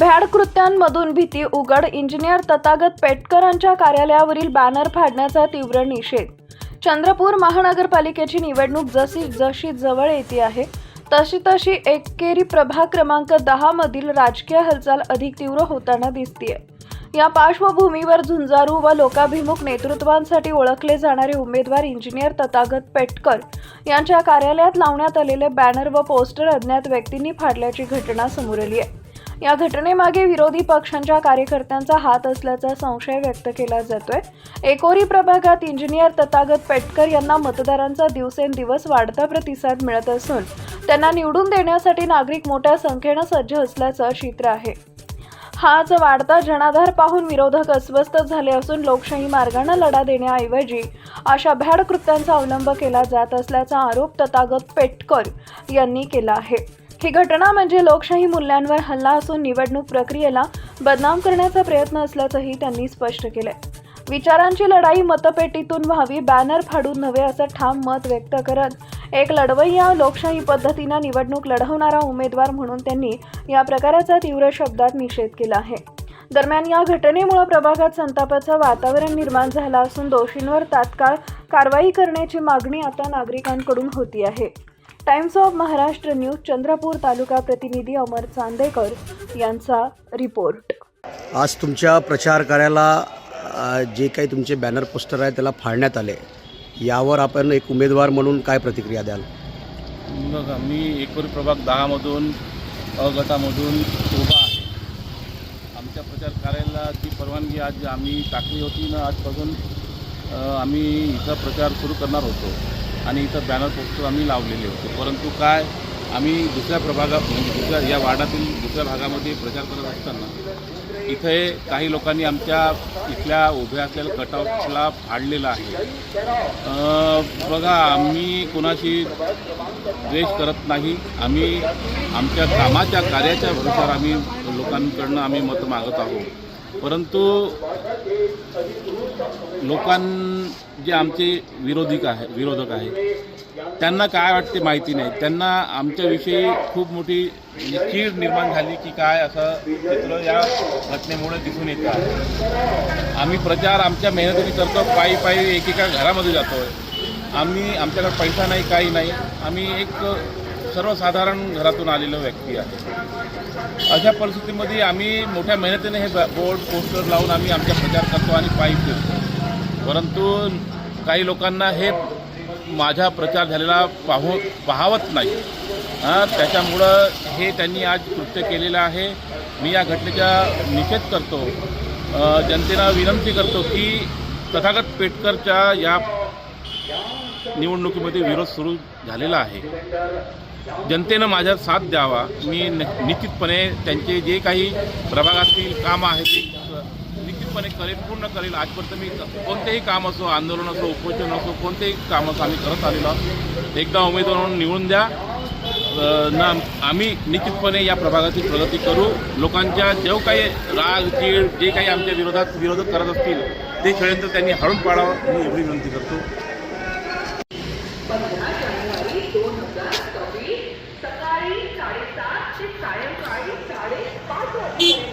भ्याड कृत्यांमधून भीती उघड. इंजिनियर तथागत पेटकरांच्या कार्यालयावरील बॅनर फाडण्याचा तीव्र निषेध. चंद्रपूर महानगरपालिकेची निवडणूक जशी जवळ येते आहे तशी एकेरी प्रभाग क्रमांक 10 मधील राजकीय हालचाल अधिक तीव्र होताना दिसतेय. या पार्श्वभूमीवर झुंजारू व लोकाभिमुख नेतृत्वांसाठी ओळखले जाणारे उमेदवार इंजिनियर तथागत पेटकर यांच्या कार्यालयात लावण्यात आलेले बॅनर व पोस्टर अज्ञात व्यक्तींनी फाडल्याची घटना समोर आली आहे. या घटनेमागे विरोधी पक्षांच्या कार्यकर्त्यांचा हात असल्याचा संशय व्यक्त केला जातोय. एकोरी प्रभागात इंजिनियर तथागत पेटकर यांना मतदारांचा दिवसेंदिवस वाढता प्रतिसाद मिळत असून त्यांना निवडून देण्यासाठी नागरिक मोठ्या संख्येने सज्ज असल्याचं चित्र आहे. हाच वाढता जनाधार पाहून विरोधक अस्वस्थ झाले असून लोकशाही मार्गाने लढा देण्याऐवजी अशा भ्याड कृत्यांचा अवलंब केला जात असल्याचा आरोप तथागत पेटकर यांनी केला आहे. ही घटना म्हणजे लोकशाही मूल्यांवर हल्ला असून निवडणूक प्रक्रियेला बदनाम करण्याचा प्रयत्न असल्याचंही त्यांनी स्पष्ट केलंय. विचारांची लढाई मतपेटीतून व्हावी, बॅनर फाडून नव्हे असं ठाम मत व्यक्त करत एक लढवय्या लोकशाही पद्धतीने निवडणूक लढवणारा उमेदवार म्हणून त्यांनी या प्रकाराचा तीव्र शब्दात निषेध केला आहे. दरम्यान या घटनेमुळे प्रभागात संतापाचं वातावरण निर्माण झालं असून दोषींवर तात्काळ कारवाई करण्याची मागणी आता नागरिकांकडून होती आहे. Times of Maharashtra news Chandrapur taluka प्रतिनिधी अमर चांदेकर यांचा रिपोर्ट. आज तुमच्या प्रचार कार्याला जे काही तुमचे बॅनर पोस्टर आहे त्याला फाडण्यात आले, यावर आपण एक उमेदवार म्हणून काय प्रतिक्रिया द्याल? बघा, मी एकोरी प्रभाग 10 मधून अ गटामधून उभा आहे. आमच्या प्रचार कार्याला ती परवानगी आज आम्ही टाकली होती ना, आजपासून आम्ही इथं प्रचार सुरू करणार होतो आणि इथं बॅनर पोस्टर आम्ही लावलेले होते. परंतु काय, आम्ही दुसऱ्या प्रभागात म्हणजे या वार्डातील दुसऱ्या भागामध्ये प्रचार करत असताना इथे काही लोकांनी आमच्या इथल्या उभ्या असलेल्या कटआउटला फाडलेला आहे. बघा, आम्ही कोणाशी द्वेष करत नाही. आम्ही आमच्या कामाच्या कार्याच्या भरोश्यावर आम्ही लोकांकडनं आम्ही मतं मागत आहोत. परंतु जे आमचे विरोधक आहे त्यांना काय वाटते माहिती नाही. त्यांना आमच्याविषयी खूप मोठी चीड निर्माण झाली की काय, असं चित्र या घटनेमुळे दिसून येतं आहे. आम्ही प्रचार आमच्या मेहनतीने करतो, पायी एकेका घरामध्ये जातो आहे. आमच्याकडे पैसा नाही, काही नाही. आम्ही एक सर्वसाधारण घरातून आलेलो व्यक्ती आहे. अशा परिस्थितीमध्ये आम्ही मोठ्या मेहनतीने हे बोर्ड पोस्टर लावून आम्ही आमचा प्रचार करतो आणि पायी फिरतो. परंतु काही लोकांना हे माझा प्रचार झालेला पाहावत नाही. त्याच्यामुळं हे त्यांनी आज कृत्य केलेलं आहे. मी या घटनेचा निषेध करतो. जनतेला विनंती करतो की तथागत पेटकरच्या या निवडणुकीमध्ये विरोध सुरू झालेला आहे. जनतेनं माझ्या साथ द्यावा. मी निश्चितपणे त्यांचे जे काही प्रभागातील कामं आहेत ते निश्चितपणे पूर्ण करेल. आजपर्यंत मी कोणतेही काम असो, आंदोलन असो, उपोषण असो, कोणतेही काम असो आम्ही करत आलेलो आहोत. एकदा उमेदवार म्हणून निवडून द्या ना, आम्ही निश्चितपणे या प्रभागाची प्रगती करू. लोकांच्या जो काही राग चीड जे काही आमच्या विरोधक करत असतील ते षडयंत्र त्यांनी हाळून पाडावं, मी एवढी विनंती करतो. सकाळी 7:30 ते सायंकाळी 5:30